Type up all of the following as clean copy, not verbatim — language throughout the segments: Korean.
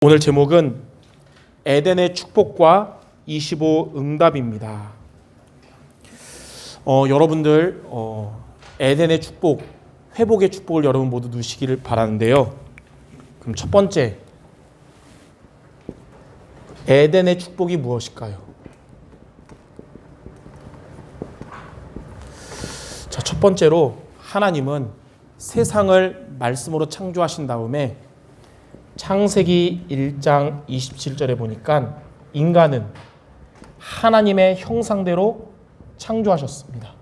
오늘 제목은 에덴의 축복과 25 응답입니다. 여러분들 에덴의 축복, 회복의 축복을 여러분 모두 누시기를 바라는데요. 그럼 첫 번째, 에덴의 축복이 무엇일까요? 자, 첫 번째로 하나님은 세상을 말씀으로 창조하신 다음에 창세기 1장 27절에 보니까 인간은 하나님의 형상대로 창조하셨습니다.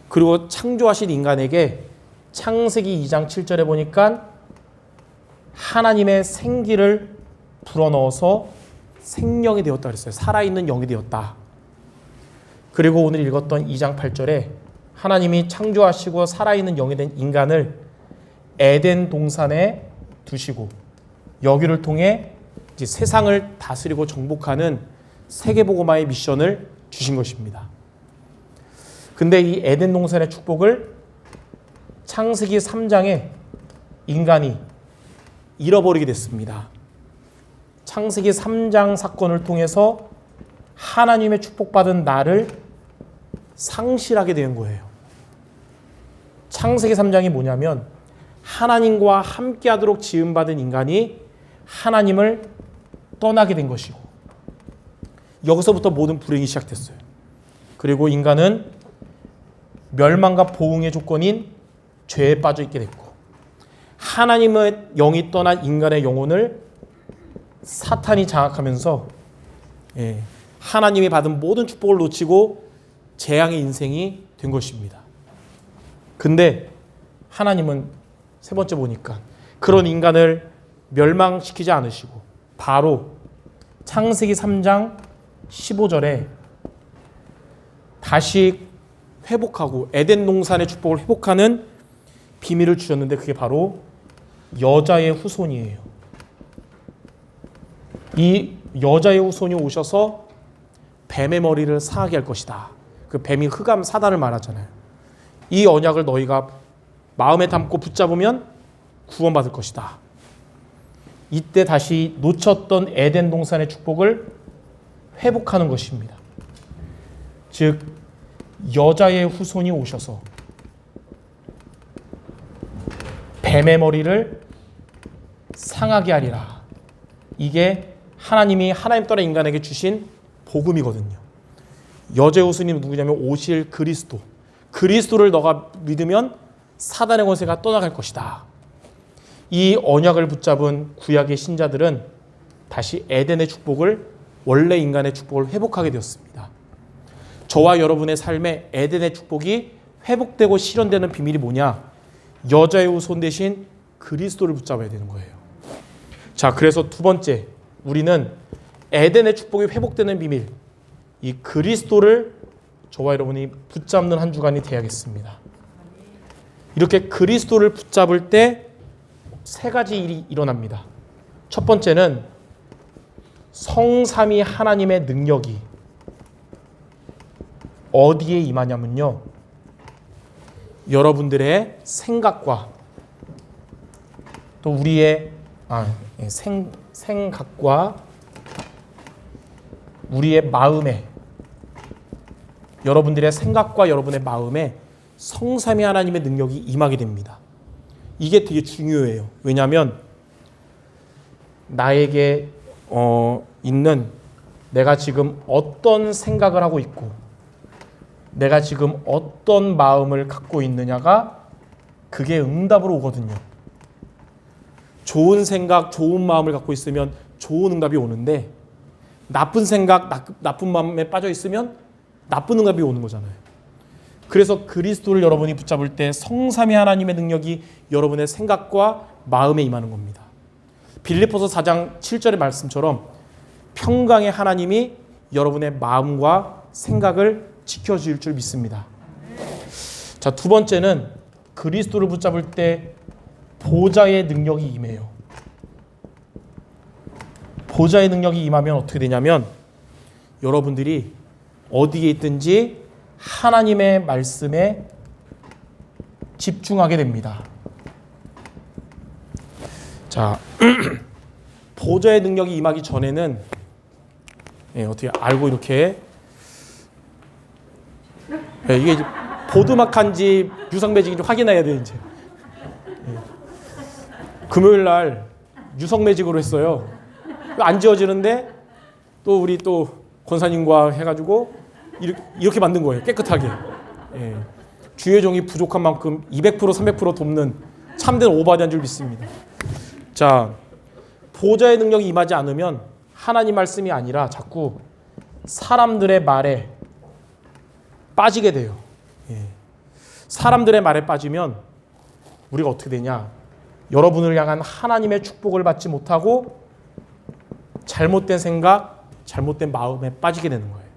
그리고 창조하신 인간에게 창세기 2장 7절에 보니까 하나님의 생기를 불어넣어서 생명이 되었다 그랬어요. 살아있는 영이 되었다. 그리고 오늘 읽었던 2장 8절에 하나님이 창조하시고 살아있는 영이 된 인간을 에덴 동산에 두시고 여기를 통해 이제 세상을 다스리고 정복하는 세계복음화의 미션을 주신 것입니다. 근데 이 에덴 동산의 축복을 창세기 3장에 인간이 잃어버리게 됐습니다. 창세기 3장 사건을 통해서 하나님의 축복받은 나를 상실하게 된 거예요. 창세기 3장이 뭐냐면 하나님과 함께하도록 지음받은 인간이 하나님을 떠나게 된 것이고 여기서부터 모든 불행이 시작됐어요. 그리고 인간은 멸망과 보응의 조건인 죄에 빠져 있게 됐고 하나님의 영이 떠난 인간의 영혼을 사탄이 장악하면서 하나님이 받은 모든 축복을 놓치고 재앙의 인생이 된 것입니다. 근데 하나님은 세 번째 보니까 그런 인간을 멸망시키지 않으시고 바로 창세기 3장 15절에 다시 회복하고 에덴 동산의 축복을 회복하는 비밀을 주셨는데 그게 바로 여자의 후손이에요. 이 여자의 후손이 오셔서 뱀의 머리를 상하게 할 것이다. 그 뱀이 흑암 사단을 말하잖아요. 이 언약을 너희가 마음에 담고 붙잡으면 구원받을 것이다. 이때 다시 놓쳤던 에덴 동산의 축복을 회복하는 것입니다. 즉 여자의 후손이 오셔서 뱀의 머리를 상하게 하리라. 이게 하나님이 하나님 떠나 인간에게 주신 복음이거든요. 여자의 후손이 누구냐면 오실 그리스도. 그리스도를 너가 믿으면 사단의 권세가 떠나갈 것이다. 이 언약을 붙잡은 구약의 신자들은 다시 에덴의 축복을 원래 인간의 축복을 회복하게 되었습니다. 저와 여러분의 삶에 에덴의 축복이 회복되고 실현되는 비밀이 뭐냐? 여자의 후손 대신 그리스도를 붙잡아야 되는 거예요. 자, 그래서 두 번째, 우리는 에덴의 축복이 회복되는 비밀, 이 그리스도를 저와 여러분이 붙잡는 한 주간이 되어야겠습니다. 이렇게 그리스도를 붙잡을 때 세 가지 일이 일어납니다. 첫 번째는 성삼위 하나님의 능력이 어디에 임하냐면요. 여러분들의 생각과 또 우리의 생각과 우리의 마음에 여러분들의 생각과 여러분의 마음에 성삼위 하나님의 능력이 임하게 됩니다. 이게 되게 중요해요. 왜냐하면 나에게 있는 내가 지금 어떤 생각을 하고 있고 내가 지금 어떤 마음을 갖고 있느냐가 그게 응답으로 오거든요. 좋은 생각, 좋은 마음을 갖고 있으면 좋은 응답이 오는데 나쁜 생각, 나쁜 마음에 빠져 있으면 나쁜 응답이 오는 거잖아요. 그래서 그리스도를 여러분이 붙잡을 때 성삼위 하나님의 능력이 여러분의 생각과 마음에 임하는 겁니다. 빌립보서 4장 7절의 말씀처럼 평강의 하나님이 여러분의 마음과 생각을 지켜줄 줄 믿습니다. 자, 두 번째는 그리스도를 붙잡을 때 보좌의 능력이 임해요. 보좌의 능력이 임하면 어떻게 되냐면 여러분들이 어디에 있든지 하나님의 말씀에 집중하게 됩니다. 자, 보좌의 능력이 임하기 전에는 어떻게 알고 이렇게 이게 이제 보드막한지 유성매직인지 확인해야 돼 이제. 금요일 날 유성매직으로 했어요. 안 지워지는데 또 우리 또 권사님과 해가지고 이렇게 만든 거예요. 깨끗하게. 주의 종이 부족한 만큼 200% 300% 돕는 참된 오바디한 줄 믿습니다. 자, 보좌의 능력이 임하지 않으면 하나님 말씀이 아니라 자꾸 사람들의 말에 빠지게 돼요. 사람들의 말에 빠지면 우리가 어떻게 되냐? 여러분을 향한 하나님의 축복을 받지 못하고 잘못된 생각, 잘못된 마음에 빠지게 되는 거예요.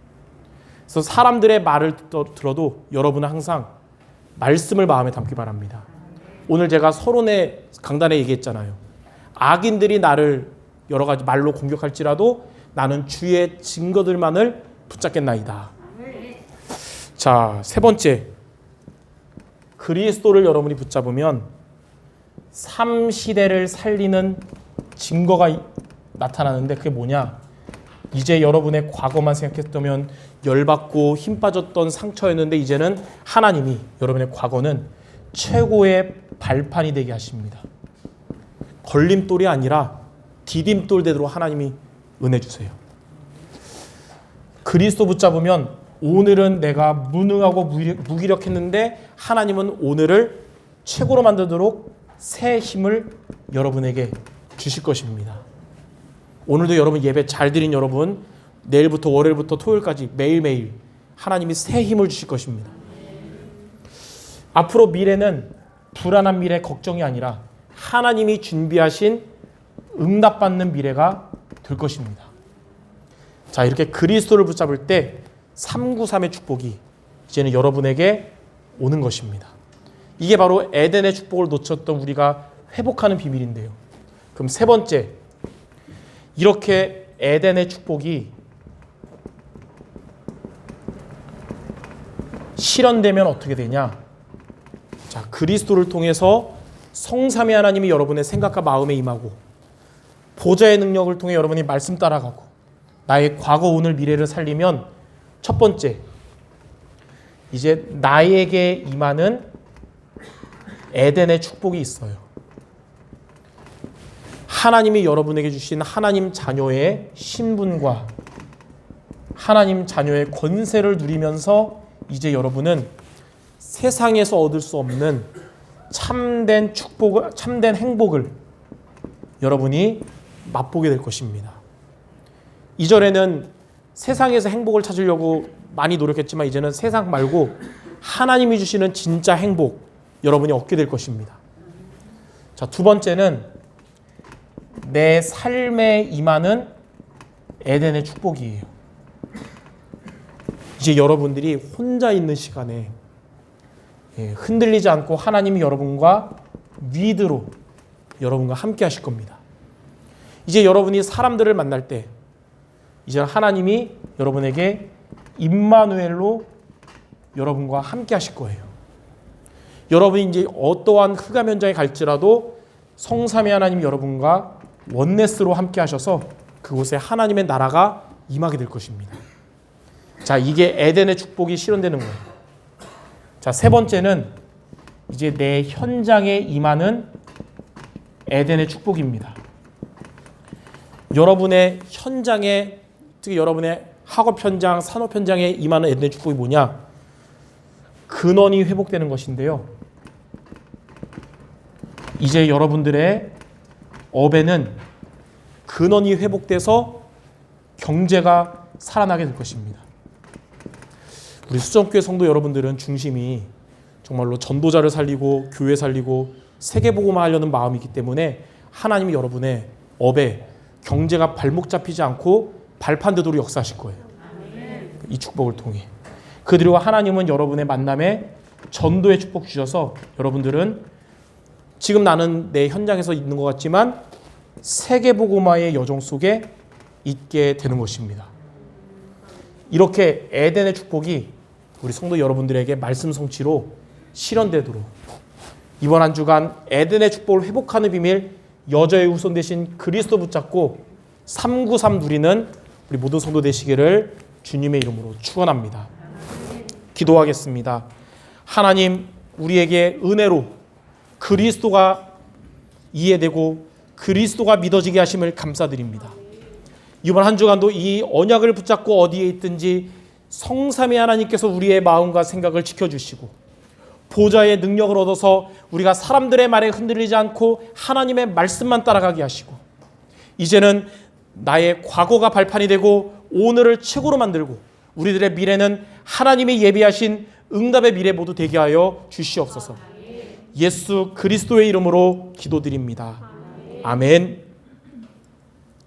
그래서 사람들의 말을 들어도 여러분은 항상 말씀을 마음에 담기 바랍니다. 오늘 제가 서론의 강단에 얘기했잖아요. 악인들이 나를 여러 가지 말로 공격할지라도 나는 주의 증거들만을 붙잡겠나이다. 자, 세 번째. 그리스도를 여러분이 붙잡으면 삶 시대를 살리는 증거가 나타나는데 그게 뭐냐? 이제 여러분의 과거만 생각했다면 열받고 힘 빠졌던 상처였는데 이제는 하나님이 여러분의 과거는 최고의 발판이 되게 하십니다. 걸림돌이 아니라 디딤돌 되도록 하나님이 은혜 주세요. 그리스도 붙잡으면 오늘은 내가 무능하고 무기력했는데 하나님은 오늘을 최고로 만들도록 새 힘을 여러분에게 주실 것입니다. 오늘도 여러분 예배 잘 드린 여러분, 내일부터 월요일부터 토요일까지 매일매일 하나님이 새 힘을 주실 것입니다. 앞으로 미래는 불안한 미래 걱정이 아니라 하나님이 준비하신 응답받는 미래가 될 것입니다. 자, 이렇게 그리스도를 붙잡을 때 393의 축복이 이제는 여러분에게 오는 것입니다. 이게 바로 에덴의 축복을 놓쳤던 우리가 회복하는 비밀인데요. 그럼 세 번째, 이렇게 에덴의 축복이 실현되면 어떻게 되냐? 자, 그리스도를 통해서 성삼위 하나님이 여러분의 생각과 마음에 임하고 보좌의 능력을 통해 여러분이 말씀 따라가고 나의 과거, 오늘, 미래를 살리면 첫 번째, 이제 나에게 임하는 에덴의 축복이 있어요. 하나님이 여러분에게 주신 하나님 자녀의 신분과 하나님 자녀의 권세를 누리면서 이제 여러분은 세상에서 얻을 수 없는 참된 축복을, 참된 행복을 여러분이 맛보게 될 것입니다. 이전에는 세상에서 행복을 찾으려고 많이 노력했지만 이제는 세상 말고 하나님이 주시는 진짜 행복 여러분이 얻게 될 것입니다. 자, 두 번째는 내 삶에 임하는 에덴의 축복이에요. 이제 여러분들이 혼자 있는 시간에 흔들리지 않고 하나님이 여러분과 위드로 여러분과 함께 하실 겁니다. 이제 여러분이 사람들을 만날 때 이제 하나님이 여러분에게 임마누엘로 여러분과 함께 하실 거예요. 여러분이 이제 어떠한 흑암 현장에 갈지라도 성삼위 하나님이 여러분과 원네스로 함께 하셔서 그곳에 하나님의 나라가 임하게 될 것입니다. 자, 이게 에덴의 축복이 실현되는 거예요. 자, 세 번째는 이제 내 현장에 임하는 에덴의 축복입니다. 여러분의 현장에, 특히 여러분의 학업 현장, 산업 현장에 임하는 에덴의 축복이 뭐냐? 근원이 회복되는 것인데요. 이제 여러분들의 업에는 근원이 회복돼서 경제가 살아나게 될 것입니다. 우리 수정교회 성도 여러분들은 중심이 정말로 전도자를 살리고 교회 살리고 세계복음화 하려는 마음이기 때문에 하나님이 여러분의 업에 경제가 발목 잡히지 않고 발판 되도록 역사하실 거예요. 이 축복을 통해. 그리고 하나님은 여러분의 만남에 전도의 축복 주셔서 여러분들은 지금 나는 내 현장에서 있는 것 같지만 세계복음화의 여정 속에 있게 되는 것입니다. 이렇게 에덴의 축복이 우리 성도 여러분들에게 말씀 성취로 실현되도록 이번 한 주간 에덴의 축복을 회복하는 비밀 여자의 후손 대신 그리스도 붙잡고 393 누리는 우리 모든 성도 되시기를 주님의 이름으로 축원합니다. 기도하겠습니다. 하나님, 우리에게 은혜로 그리스도가 이해되고 그리스도가 믿어지게 하심을 감사드립니다. 이번 한 주간도 이 언약을 붙잡고 어디에 있든지 성삼위 하나님께서 우리의 마음과 생각을 지켜주시고 보좌의 능력을 얻어서 우리가 사람들의 말에 흔들리지 않고 하나님의 말씀만 따라가게 하시고, 이제는 나의 과거가 발판이 되고 오늘을 최고로 만들고 우리들의 미래는 하나님이 예비하신 응답의 미래 모두 되게 하여 주시옵소서. 예수 그리스도의 이름으로 기도드립니다. 아멘.